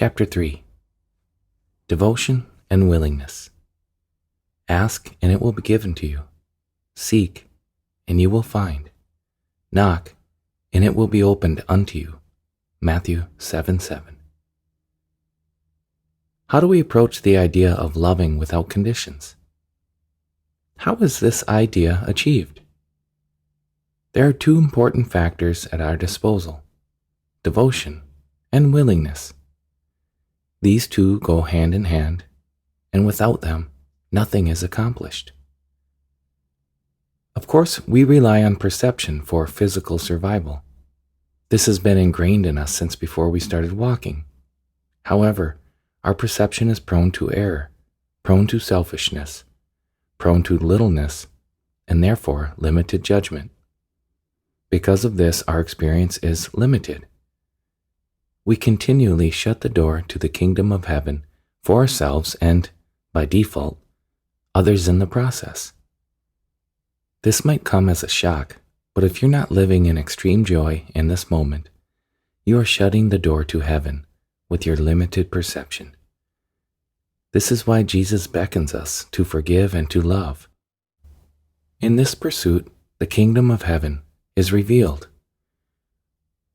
Chapter 3. Devotion and Willingness. Ask, and it will be given to you. Seek, and you will find. Knock, and it will be opened unto you. Matthew 7:7. How do we approach the idea of loving without conditions? How is this idea achieved? There are two important factors at our disposal: devotion and willingness. These two go hand in hand, and without them, nothing is accomplished. Of course, we rely on perception for physical survival. This has been ingrained in us since before we started walking. However, our perception is prone to error, prone to selfishness, prone to littleness, and therefore limited judgment. Because of this, our experience is limited. We continually shut the door to the kingdom of heaven for ourselves and, by default, others in the process. This might come as a shock, but if you're not living in extreme joy in this moment, you are shutting the door to heaven with your limited perception. This is why Jesus beckons us to forgive and to love. In this pursuit, the kingdom of heaven is revealed.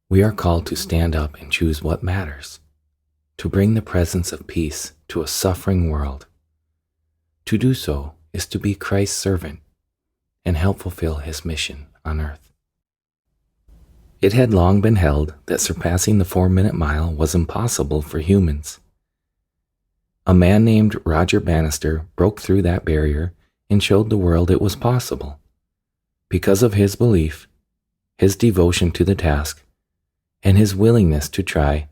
We are called to stand up and choose what matters, to bring the presence of peace to a suffering world. To do so is to be Christ's servant and help fulfill his mission on earth. It had long been held that surpassing the 4-minute mile was impossible for humans. A man named Roger Bannister broke through that barrier and showed the world it was possible. Because of his belief, his devotion to the task, and his willingness to try,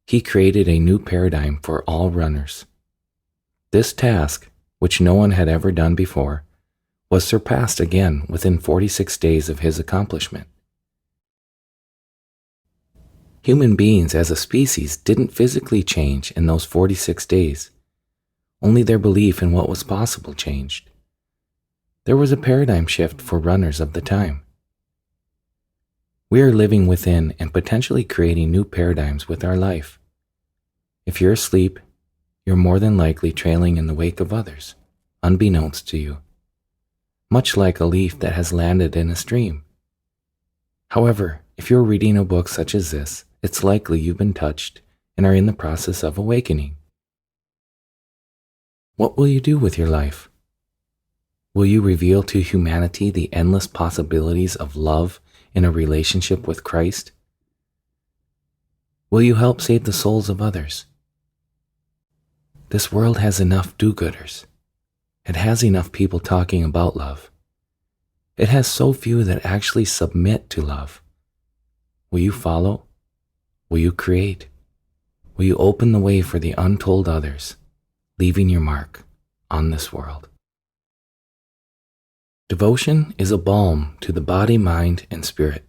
he created a new paradigm for all runners. This task, which no one had ever done before, was surpassed again within 46 days of his accomplishment. Human beings as a species didn't physically change in those 46 days. Only their belief in what was possible changed. There was a paradigm shift for runners of the time. We are living within and potentially creating new paradigms with our life. If you're asleep, you're more than likely trailing in the wake of others, unbeknownst to you, much like a leaf that has landed in a stream. However, if you're reading a book such as this, it's likely you've been touched and are in the process of awakening. What will you do with your life? Will you reveal to humanity the endless possibilities of love in a relationship with Christ? Will you help save the souls of others? This world has enough do-gooders. It has enough people talking about love. It has so few that actually submit to love. Will you follow? Will you create? Will you open the way for the untold others, leaving your mark on this world? Devotion is a balm to the body, mind, and spirit.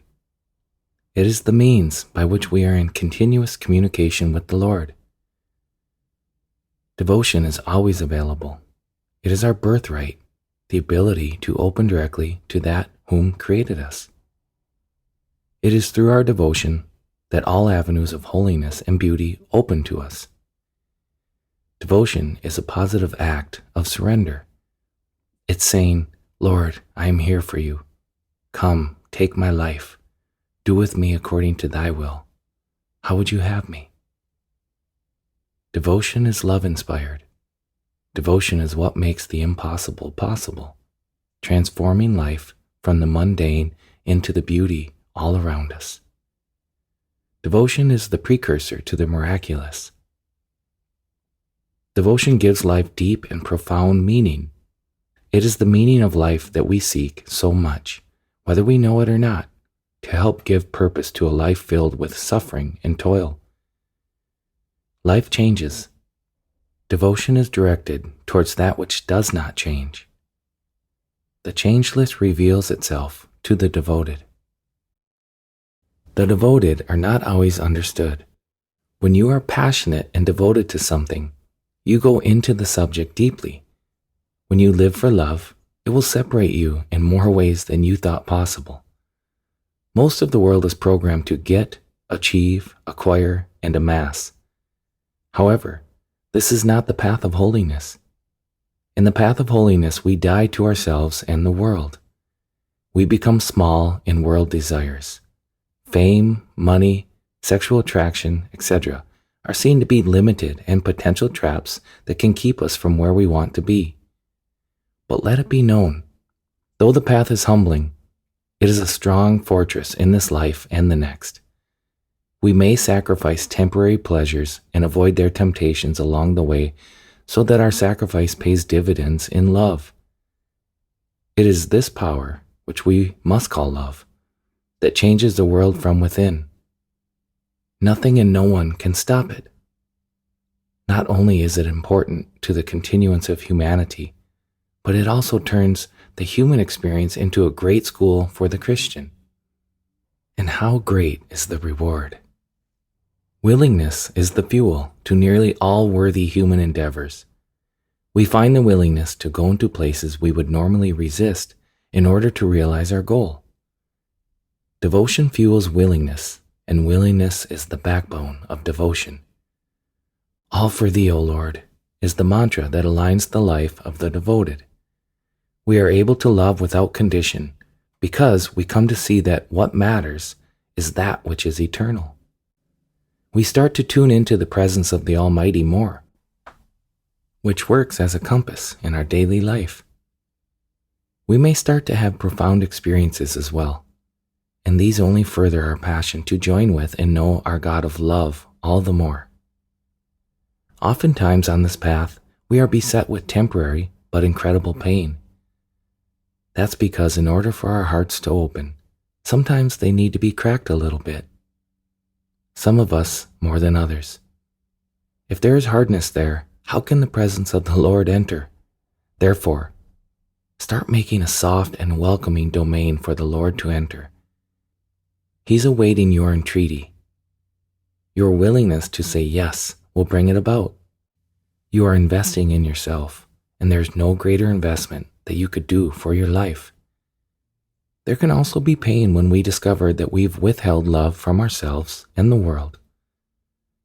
It is the means by which we are in continuous communication with the Lord. Devotion is always available. It is our birthright, the ability to open directly to that whom created us. It is through our devotion that all avenues of holiness and beauty open to us. Devotion is a positive act of surrender. It's saying, Lord, I am here for you. Come, take my life. Do with me according to thy will. How would you have me? Devotion is love-inspired. Devotion is what makes the impossible possible, transforming life from the mundane into the beauty all around us. Devotion is the precursor to the miraculous. Devotion gives life deep and profound meaning. It is the meaning of life that we seek so much, whether we know it or not, to help give purpose to a life filled with suffering and toil. Life changes. Devotion is directed towards that which does not change. The changeless reveals itself to the devoted. The devoted are not always understood. When you are passionate and devoted to something, you go into the subject deeply. When you live for love, it will separate you in more ways than you thought possible. Most of the world is programmed to get, achieve, acquire, and amass. However, this is not the path of holiness. In the path of holiness, we die to ourselves and the world. We become small in world desires. Fame, money, sexual attraction, etc. are seen to be limited and potential traps that can keep us from where we want to be. But let it be known, though the path is humbling, it is a strong fortress in this life and the next. We may sacrifice temporary pleasures and avoid their temptations along the way so that our sacrifice pays dividends in love. It is this power, which we must call love, that changes the world from within. Nothing and no one can stop it. Not only is it important to the continuance of humanity, but it also turns the human experience into a great school for the Christian. And how great is the reward! Willingness is the fuel to nearly all worthy human endeavors. We find the willingness to go into places we would normally resist in order to realize our goal. Devotion fuels willingness, and willingness is the backbone of devotion. All for thee, O Lord, is the mantra that aligns the life of the devoted. We are able to love without condition because we come to see that what matters is that which is eternal. We start to tune into the presence of the Almighty more, which works as a compass in our daily life. We may start to have profound experiences as well, and these only further our passion to join with and know our God of love all the more. Oftentimes on this path, we are beset with temporary but incredible pain. That's because in order for our hearts to open, sometimes they need to be cracked a little bit. Some of us more than others. If there is hardness there, how can the presence of the Lord enter? Therefore, start making a soft and welcoming domain for the Lord to enter. He's awaiting your entreaty. Your willingness to say yes will bring it about. You are investing in yourself, and there's no greater investment that you could do for your life. There can also be pain when we discover that we've withheld love from ourselves and the world.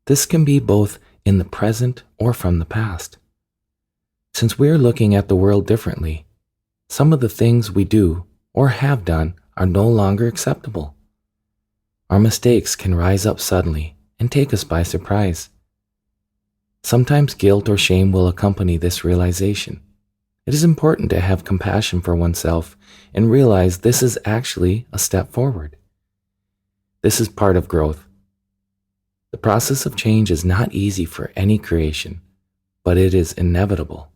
This can be both in the present or from the past. Since we are looking at the world differently, some of the things we do or have done are no longer acceptable. Our mistakes can rise up suddenly and take us by surprise. Sometimes guilt or shame will accompany this realization. It is important to have compassion for oneself and realize this is actually a step forward. This is part of growth. The process of change is not easy for any creation, but it is inevitable.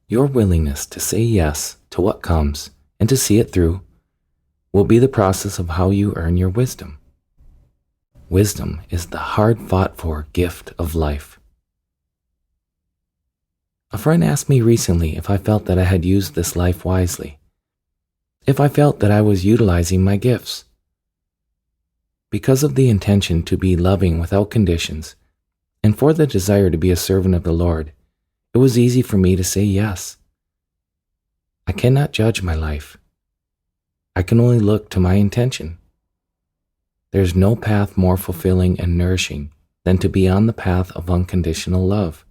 Your willingness to say yes to what comes and to see it through will be the process of how you earn your wisdom. Wisdom is the hard-fought-for gift of life. A friend asked me recently if I felt that I had used this life wisely, if I felt that I was utilizing my gifts. Because of the intention to be loving without conditions, and for the desire to be a servant of the Lord, it was easy for me to say yes. I cannot judge my life. I can only look to my intention. There is no path more fulfilling and nourishing than to be on the path of unconditional love.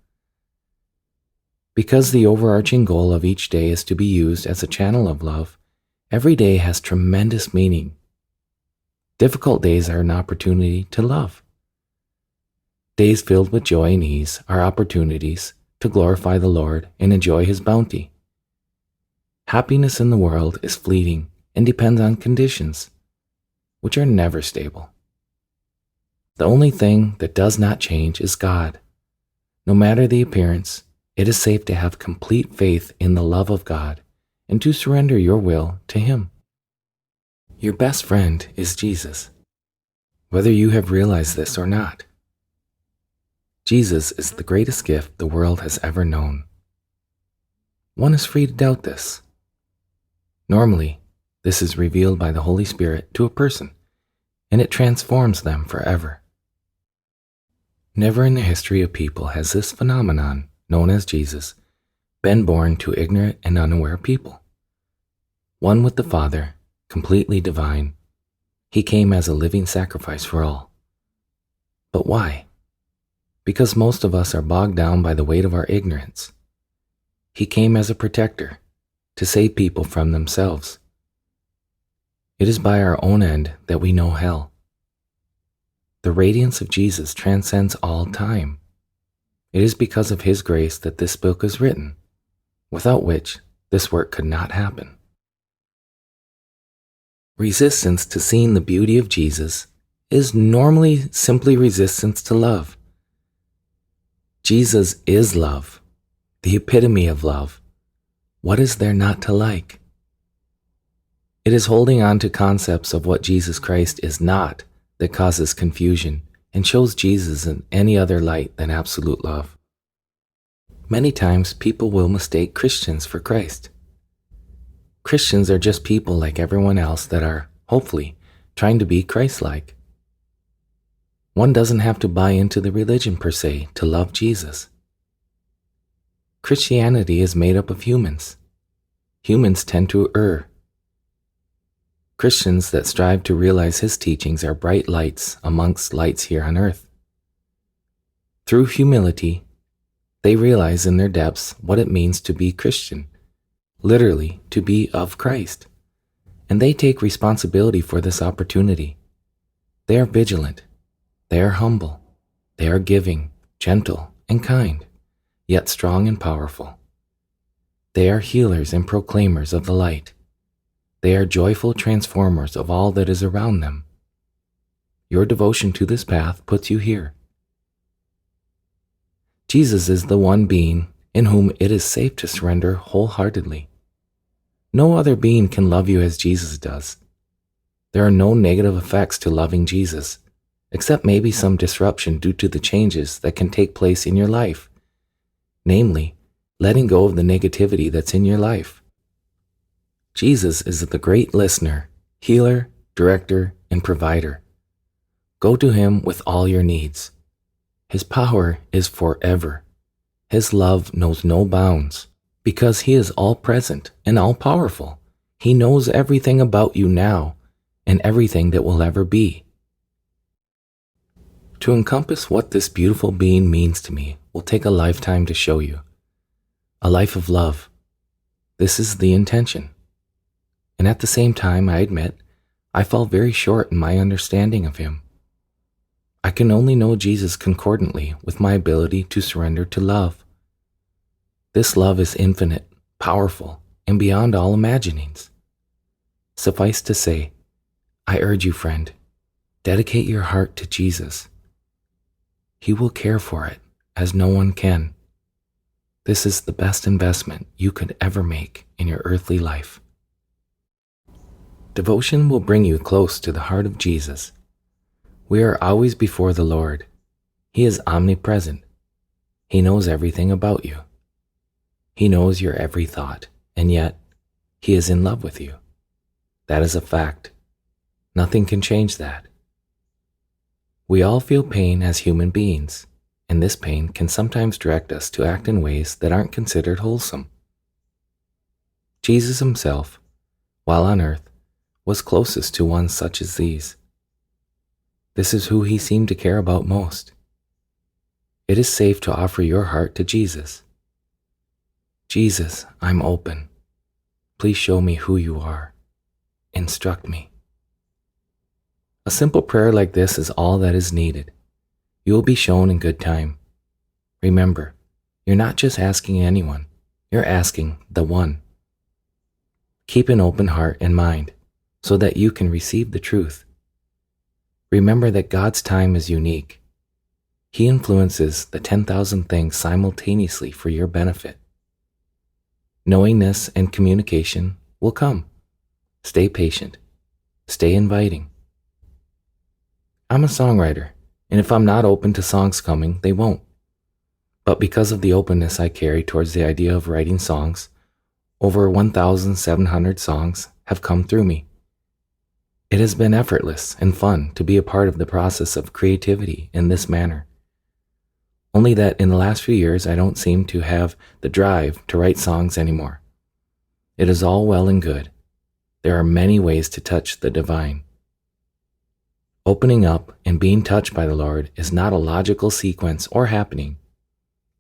Because the overarching goal of each day is to be used as a channel of love, every day has tremendous meaning. Difficult days are an opportunity to love. Days filled with joy and ease are opportunities to glorify the Lord and enjoy His bounty. Happiness in the world is fleeting and depends on conditions, which are never stable. The only thing that does not change is God. No matter the appearance, it is safe to have complete faith in the love of God and to surrender your will to Him. Your best friend is Jesus, whether you have realized this or not. Jesus is the greatest gift the world has ever known. One is free to doubt this. Normally, this is revealed by the Holy Spirit to a person, and it transforms them forever. Never in the history of people has this phenomenon, known as Jesus, been born to ignorant and unaware people. One with the Father, completely divine, He came as a living sacrifice for all. But why? because most of us are bogged down by the weight of our ignorance. He came as a protector to save people from themselves. It is by our own end that we know hell. The radiance of Jesus transcends all time. It is because of His grace that this book is written, without which this work could not happen. Resistance to seeing the beauty of Jesus is normally simply resistance to love. Jesus is love, the epitome of love. What is there not to like? It is holding on to concepts of what Jesus Christ is not that causes confusion and shows Jesus in any other light than absolute love. Many times people will mistake Christians for Christ. Christians are just people like everyone else that are, hopefully, trying to be Christ-like. One doesn't have to buy into the religion per se to love Jesus. Christianity is made up of humans. Humans tend to err. Christians that strive to realize His teachings are bright lights amongst lights here on earth. Through humility, they realize in their depths what it means to be Christian, literally to be of Christ, and they take responsibility for this opportunity. They are vigilant, they are humble, they are giving, gentle, and kind, yet strong and powerful. They are healers and proclaimers of the light. They are joyful transformers of all that is around them. Your devotion to this path puts you here. Jesus is the one being in whom it is safe to surrender wholeheartedly. No other being can love you as Jesus does. There are no negative effects to loving Jesus, except maybe some disruption due to the changes that can take place in your life, namely, letting go of the negativity that's in your life. Jesus is the great listener, healer, director, and provider. Go to Him with all your needs. His power is forever. His love knows no bounds, because He is all-present and all-powerful. He knows everything about you now and everything that will ever be. To encompass what this beautiful being means to me will take a lifetime to show you. A life of love. This is the intention. And at the same time, I admit, I fall very short in my understanding of Him. I can only know Jesus concordantly with my ability to surrender to love. This love is infinite, powerful, and beyond all imaginings. Suffice to say, I urge you, friend, dedicate your heart to Jesus. He will care for it as no one can. This is the best investment you could ever make in your earthly life. Devotion will bring you close to the heart of Jesus. We are always before the Lord. He is omnipresent. He knows everything about you. He knows your every thought, and yet He is in love with you. That is a fact. Nothing can change that. We all feel pain as human beings, and this pain can sometimes direct us to act in ways that aren't considered wholesome. Jesus Himself, while on earth, was closest to one such as these. This is who He seemed to care about most. It is safe to offer your heart to Jesus. Jesus, I'm open. Please show me who you are. Instruct me. A simple prayer like this is all that is needed. You will be shown in good time. Remember, you're not just asking anyone, you're asking the One. Keep an open heart and mind so that you can receive the truth. Remember that God's time is unique. He influences the 10,000 things simultaneously for your benefit. Knowingness and communication will come. Stay patient. Stay inviting. I'm a songwriter, and if I'm not open to songs coming, they won't. But because of the openness I carry towards the idea of writing songs, over 1,700 songs have come through me. It has been effortless and fun to be a part of the process of creativity in this manner. Only that in the last few years I don't seem to have the drive to write songs anymore. It is all well and good. There are many ways to touch the divine. Opening up and being touched by the Lord is not a logical sequence or happening.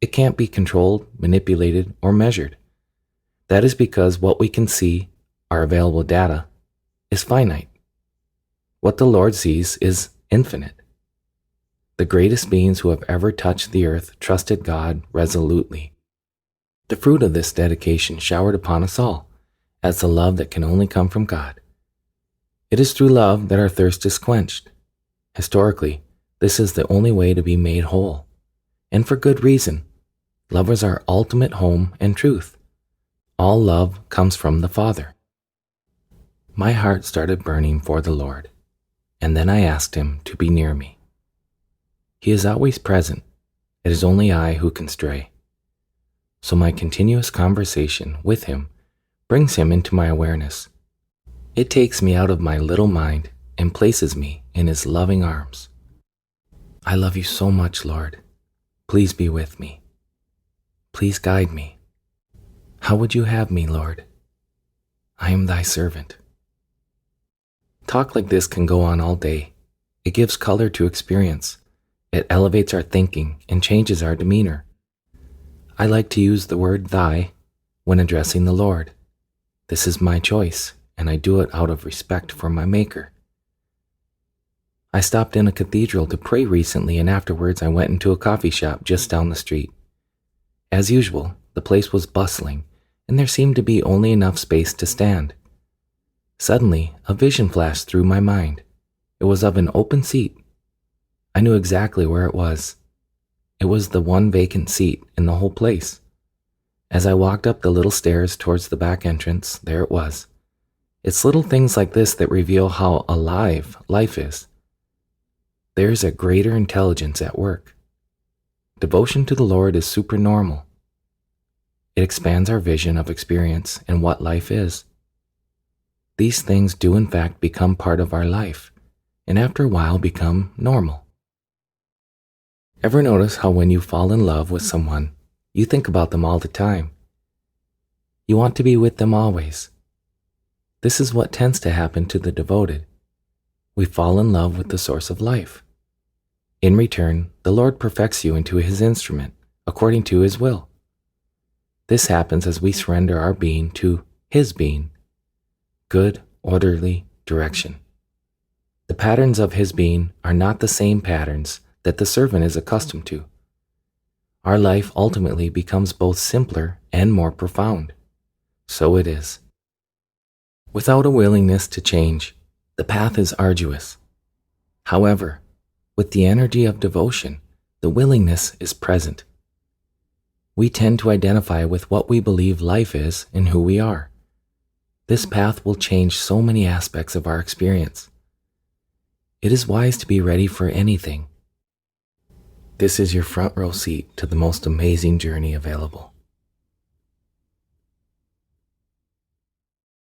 It can't be controlled, manipulated, or measured. That is because what we can see, our available data, is finite. What the Lord sees is infinite. The greatest beings who have ever touched the earth trusted God resolutely. The fruit of this dedication showered upon us all, as the love that can only come from God. It is through love that our thirst is quenched. Historically, this is the only way to be made whole. And for good reason. Love is our ultimate home and truth. All love comes from the Father. My heart started burning for the Lord, and then I asked Him to be near me. He is always present. It is only I who can stray. So my continuous conversation with Him brings Him into my awareness. It takes me out of my little mind and places me in His loving arms. I love you so much, Lord. Please be with me. Please guide me. How would you have me, Lord? I am thy servant. Talk like this can go on all day. It gives color to experience. It elevates our thinking and changes our demeanor. I like to use the word thy when addressing the Lord. This is my choice, and I do it out of respect for my Maker. I stopped in a cathedral to pray recently, and afterwards I went into a coffee shop just down the street. As usual, the place was bustling, and there seemed to be only enough space to stand. Suddenly, a vision flashed through my mind. It was of an open seat. I knew exactly where it was. It was the one vacant seat in the whole place. As I walked up the little stairs towards the back entrance, there it was. It's little things like this that reveal how alive life is. There's a greater intelligence at work. Devotion to the Lord is supernormal. It expands our vision of experience and what life is. These things do in fact become part of our life, and after a while become normal. Ever notice how when you fall in love with someone, you think about them all the time? You want to be with them always. This is what tends to happen to the devoted. We fall in love with the source of life. In return, the Lord perfects you into His instrument, according to His will. This happens as we surrender our being to His being. Good, orderly direction. The patterns of His being are not the same patterns that the servant is accustomed to. Our life ultimately becomes both simpler and more profound. So it is. Without a willingness to change, the path is arduous. However, with the energy of devotion, the willingness is present. We tend to identify with what we believe life is and who we are. This path will change so many aspects of our experience. It is wise to be ready for anything. This is your front row seat to the most amazing journey available.